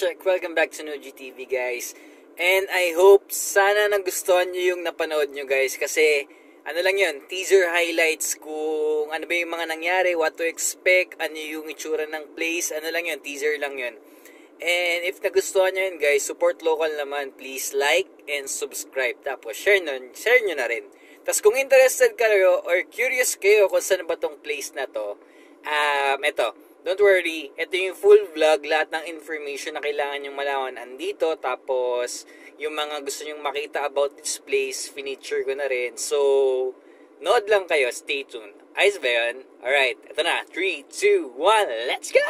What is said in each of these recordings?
Check. Welcome back to Nuji TV, guys. And I hope sana nagustuhan nyo yung napanood nyo, guys. Kasi, ano lang yun, teaser highlights kung ano ba yung mga nangyari, what to expect, ano yung itsura ng place, ano lang yun, teaser lang yun. And if nagustuhan nyo yun, guys, support local naman. Please like and subscribe. Tapos, share nyo na rin. Tapos, kung interested kayo or curious kayo kung saan ba tong place na to, eto, don't worry, ito yung full vlog, lahat ng information na kailangan nyong malaman andito, tapos yung mga gusto nyong makita about this place, finiture ko na rin. So, nood lang kayo, stay tuned. Ayos ba yun? Alright, ito na, 3, 2, 1, let's go!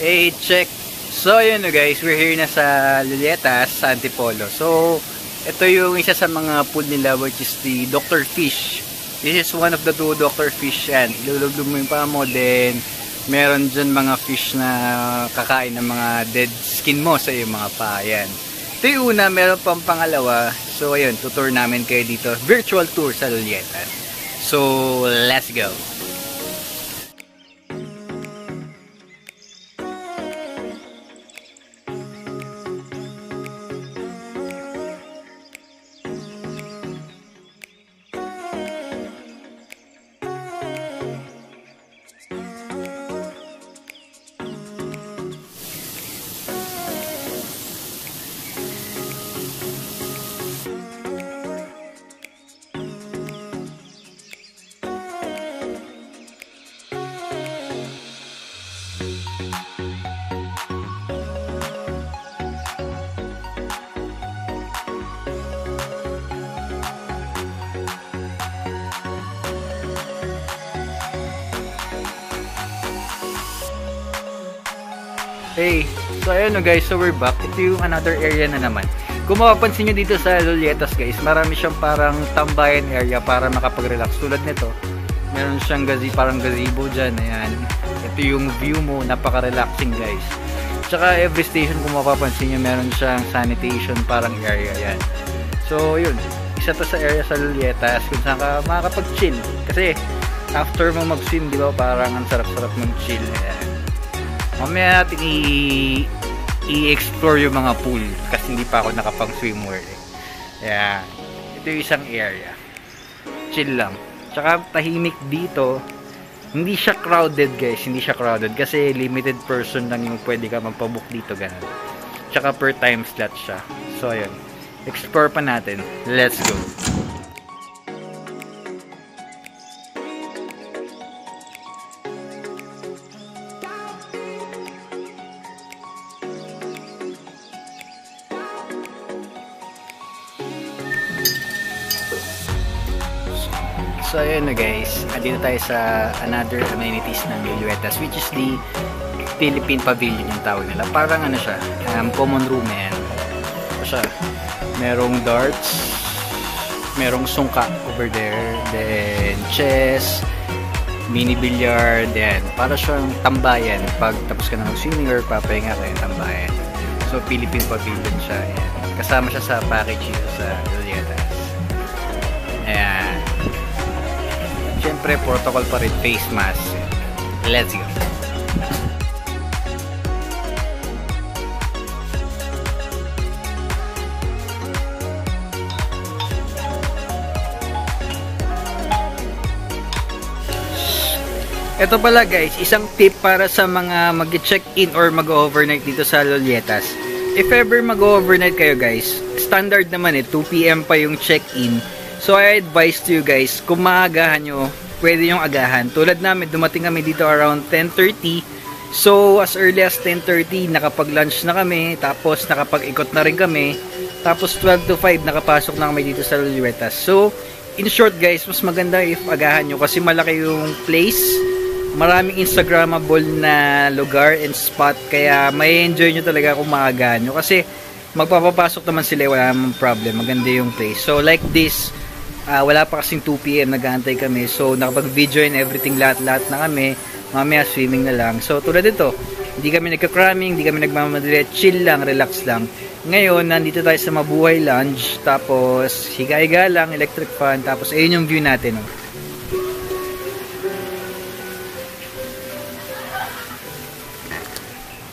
Hey, check. So, yun guys, we're here na sa Lulietas, sa Antipolo. So, ito yung isa sa mga pool nila, which is the Dr. Fish. This is one of the two Dr. Fish. Yan, ilulugdog mo yung paa mo, then meron dyan mga fish na kakain ng mga dead skin mo sa iyong mga paa. Yan. Ito yung una, meron pang pangalawa. So, ayun, tutur namin kayo dito. Virtual tour sa Lulietas. So, let's go. Hey, so ayun no guys, so we're back. Ito yung another area na naman. Kung mapapansin nyo dito sa Lolietas guys, marami siyang parang tambayan area para makapag-relax. Tulad nito, meron siyang parang gazebo dyan. Ayan. Ito yung view mo, napaka-relaxing guys. Tsaka every station kung mapapansin nyo, meron siyang sanitation parang area. Ayan. So yun, isa to sa area sa Lolietas kung saan ka makakapag-chill. Kasi after mo mag-swim, di ba, parang ang sarap-sarap mag-chill. Ayan. Mamaya natin i-explore yung mga pool kasi hindi pa ako nakapang swimwear eh. Ayan. Ito yung isang area. Chill lang. Tsaka tahimik dito. Hindi siya crowded guys. Hindi siya crowded kasi limited person lang yung pwede ka magpabook dito. Ganun. Tsaka per time slot siya. So ayun. Explore pa natin. Let's go. So ayun na guys, andito tayo sa another amenities ng Lolietas, which is the Philippine Pavilion yung tawag nila. Parang ano siya, common room yan. So siya, merong darts, merong sungka over there, then chess, mini billiard, then para siyang tambayan pag tapos ka na mag-swimming or papahinga ka yung tambayan. So Philippine Pavilion siya, yan. Kasama siya sa package dito sa Lolietas. Ayan. Siyempre, protocol pa rin, face mask. Let's go. Ito pala guys, isang tip para sa mga mag-check-in or mag-overnight dito sa Lolietas. If ever mag-overnight kayo guys, standard naman 2 PM pa yung check-in. So I advise to you guys, kung maagahan nyo, pwede yung agahan. Tulad namin, dumating kami dito around 10:30. So as early as 10:30, nakapag-lunch na kami. Tapos nakapag-ikot na rin kami. Tapos 12 to 5, nakapasok na kami dito sa Lolietas. So in short guys, mas maganda if agahan nyo. Kasi malaki yung place. Maraming Instagrammable na lugar and spot. Kaya may enjoy nyo talaga kung maagahan nyo. Kasi magpapapasok naman sila, wala namang problem. Maganda yung place. So like this, wala pa kasing 2 PM, nag-aantay kami. So, nakapag-video and everything, lahat-lahat na kami. Mamaya, swimming na lang. So, tulad ito, hindi kami nagka-cramming, hindi kami nagmamadali. Chill lang, relax lang. Ngayon, nandito tayo sa Mabuhay Lounge. Tapos, higa-higa lang, electric fan. Tapos, ayun yung view natin.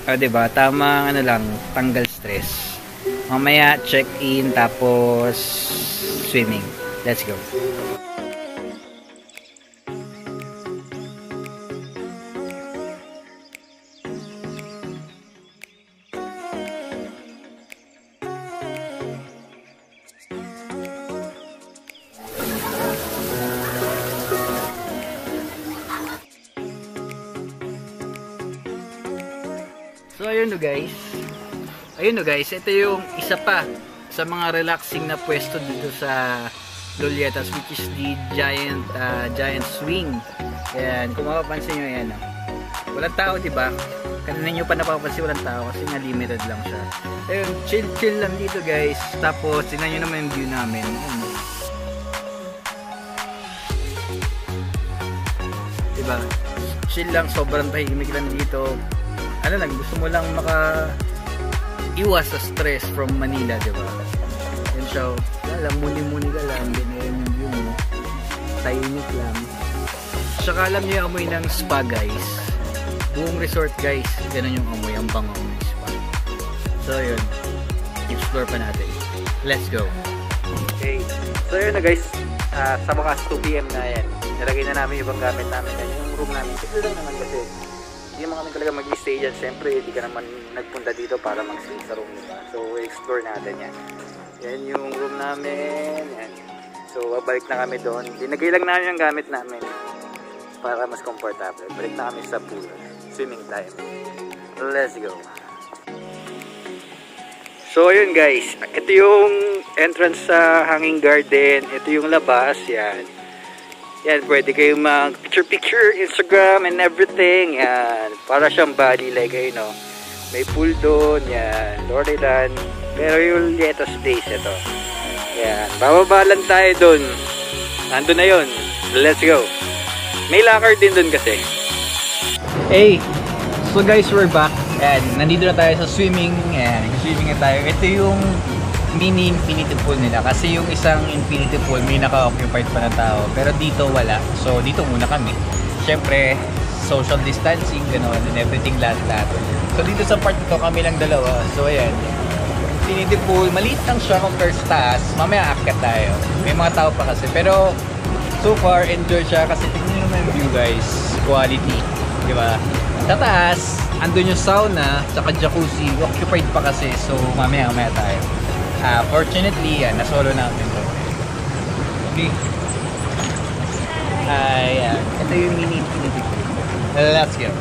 Diba? Tamang, ano lang, tanggal stress. Mamaya, check-in, tapos, swimming. Let's go. So ayun no guys. Ayun no guys, ito yung isa pa sa mga relaxing na pwesto dito sa Lolietas, which is the giant swing. Ayan, kung mapapansin nyo yan, walang tao, diba? Kanina nyo pa napapansin walang tao kasi nga limited lang siya. Ayun, chill lang dito guys. Tapos, tingnan nyo naman yung view namin. Ayun. Diba? Chill lang, sobrang tahimik lang dito. Ano lang, gusto mo lang iwas sa stress from Manila, diba? Yan siya, alam, muni-muni ka lang, ganyan yung view mo, tahimik lang. Tsaka alam nyo yung amoy ng spa guys, buong resort guys, ganun yung amoy, ang bango ng spa. So yun, explore pa natin. Let's go. Okay, so yun na guys, sa mga 2 PM na yan, nilagay na namin yung ibang gamit namin, yung room namin. Kasi lang naman kasi hindi naman kami talaga mag-stay dyan. Siyempre, hindi ka naman nagpunta dito para mag-stay sa room, diba? So, explore natin yan. Yan yung room namin. Yan. So, babalik na kami doon. Dinagay lang namin yung gamit namin para mas comfortable. Balik na kami sa pool. Swimming time. Let's go. So, ayun guys. Ito yung entrance sa hanging garden. Ito yung labas. Yan. Yan, pwede kayong mag picture, Instagram and everything. Yan, para siyang Bali like, no, May pool doon, yan. Loriland. Pero yung Lietas Place ito. Yan. Bababa lang tayo doon. Nandun na yun. Let's go. May locker din doon kasi. Hey! So guys, we're back. Ayan, nandito na tayo sa swimming. Ayan, swimming na tayo. Ito yung mini infinity pool nila. Kasi yung isang infinity pool, may naka-occupied pa na tao. Pero dito wala. So dito muna kami. Siyempre, social distancing, gano'n, and everything, lahat. So dito sa part nito, kami lang dalawa. So ayan, infinity pool, maliit lang siya compare sa taas. Mamaya aakyat tayo. May mga tao pa kasi. Pero so far, enjoy siya kasi tingnan nyo naman yung view guys. Quality. Diba? Sa taas, andun yung sauna, tsaka jacuzzi. Occupied pa kasi. So mamaya tayo. Fortunately, yan, nasolo namin to. Okay. Ayan. Ito yung mini infinity pool. Let's go.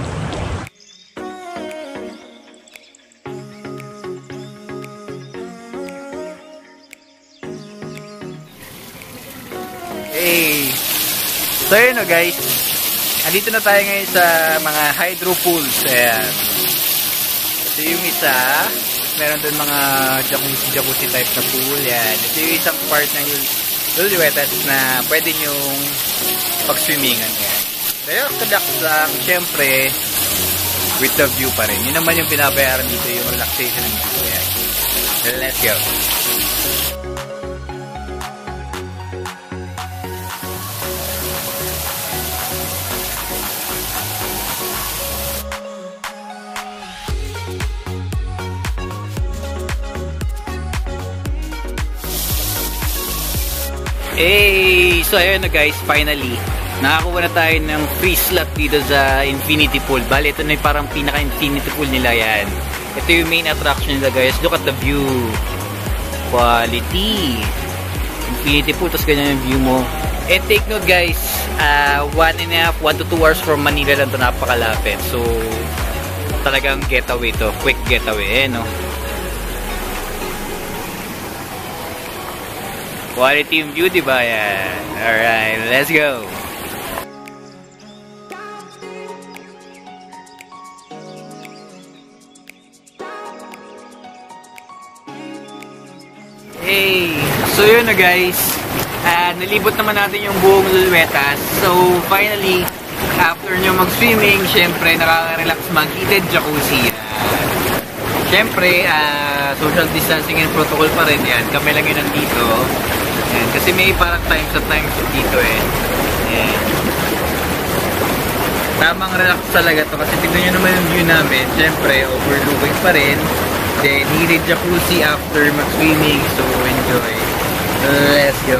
Hey! So yun o guys, andito na tayo ngayon sa mga hydro pools. Ayan. Ito yung isa, meron doon mga jacuzzi type na pool. Yan. Ito yung isang part ng Luluetas na pwede nyong pag-swimmingan. Yan. Relax lang, syempre, with the view pa rin. Yun naman yung binabayaran dito, yung relaxation ng view. Yan. Let's go. Hey! So ayun na guys, finally nakakuha na tayo ng free slot dito sa infinity pool. Bali, ito na yung parang pinaka-infinity pool nila yan. Ito yung main attraction nila guys. Look at the view. Quality. Infinity pool, tapos ganyan yung view mo. And take note guys, 1 to 2 hours from Manila lang ito, napakalapit. So talagang getaway to, quick getaway no? Quality yung view, diba? Yan. Alright, let's go. Hey! So yun na guys. Nalibot naman natin yung buong Luluetas. So finally, after nyo mag-swimming, syempre nakaka-relax mag-heated jacuzzi. Syempre, social distancing and protocol pa rin yan. Kami lang yun nandito. Ayan, kasi may parang times dito eh. Ayan. Tamang relax talaga to kasi tignan nyo naman yung view namin. Syempre, overlooking pa rin. Then, heated jacuzzi after mag-swimming. So, enjoy. Let's go.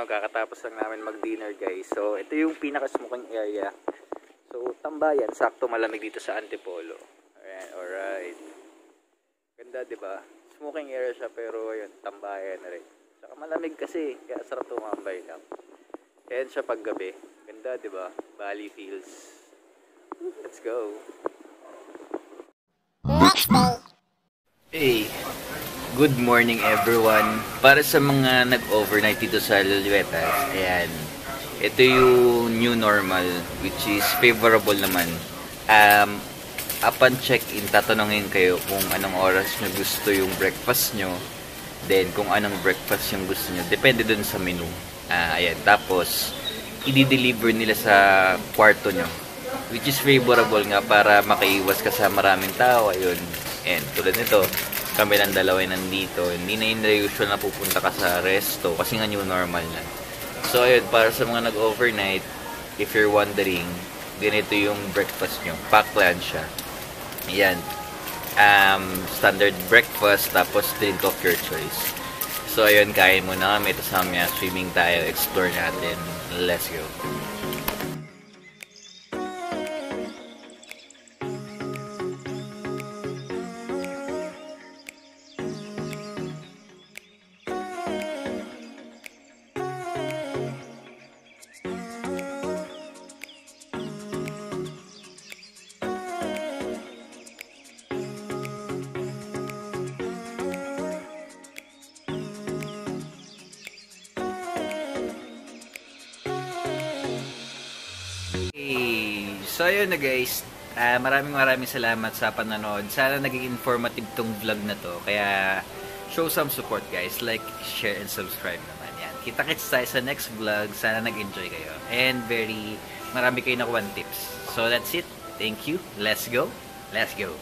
Kakatapos lang namin mag-dinner guys. So, ito yung pinaka-smoking area. So, tambayan. Sakto malamig dito sa Antipolo. Ayan, alright. Ganda, diba? Smoking area siya pero ayun, tambayan na rin. Saka malamig kasi. Kaya sarap tumambay lang. Ayan siya paggabi. Ganda, diba? Valley Fields. Let's go. Hey! Good morning everyone. Para sa mga nag-overnight dito sa Luluetas, ayan. Ito yung new normal which is favorable naman. Upon check-in, tatanungin kayo kung anong oras nyo gusto yung breakfast nyo. Then kung anong breakfast yung gusto nyo. Depende dun sa menu. Ayan. Tapos, i-deliver nila sa kwarto nyo. Which is favorable nga para makaiwas ka sa maraming tao. Ayun. And tulad nito, kami lang dalawa nandito. Hindi na yun usual na pupunta ka sa resto kasi nga new normal na. So ayun, para sa mga nag-overnight, if you're wondering, ganito yung breakfast nyo. Packed lunch siya. Ayan. Standard breakfast, tapos drink of your choice. So ayun, kain muna kami. Tapos mamaya swimming tayo, explore natin. Let's go. So ayun na guys, maraming salamat sa panonood. Sana naging informative tong vlog na to. Kaya show some support guys, like, share, and subscribe naman yan. Kita-kits tayo sa next vlog. Sana nag-enjoy kayo. And marami kayo nakuha tips. So that's it. Thank you. Let's go. Let's go.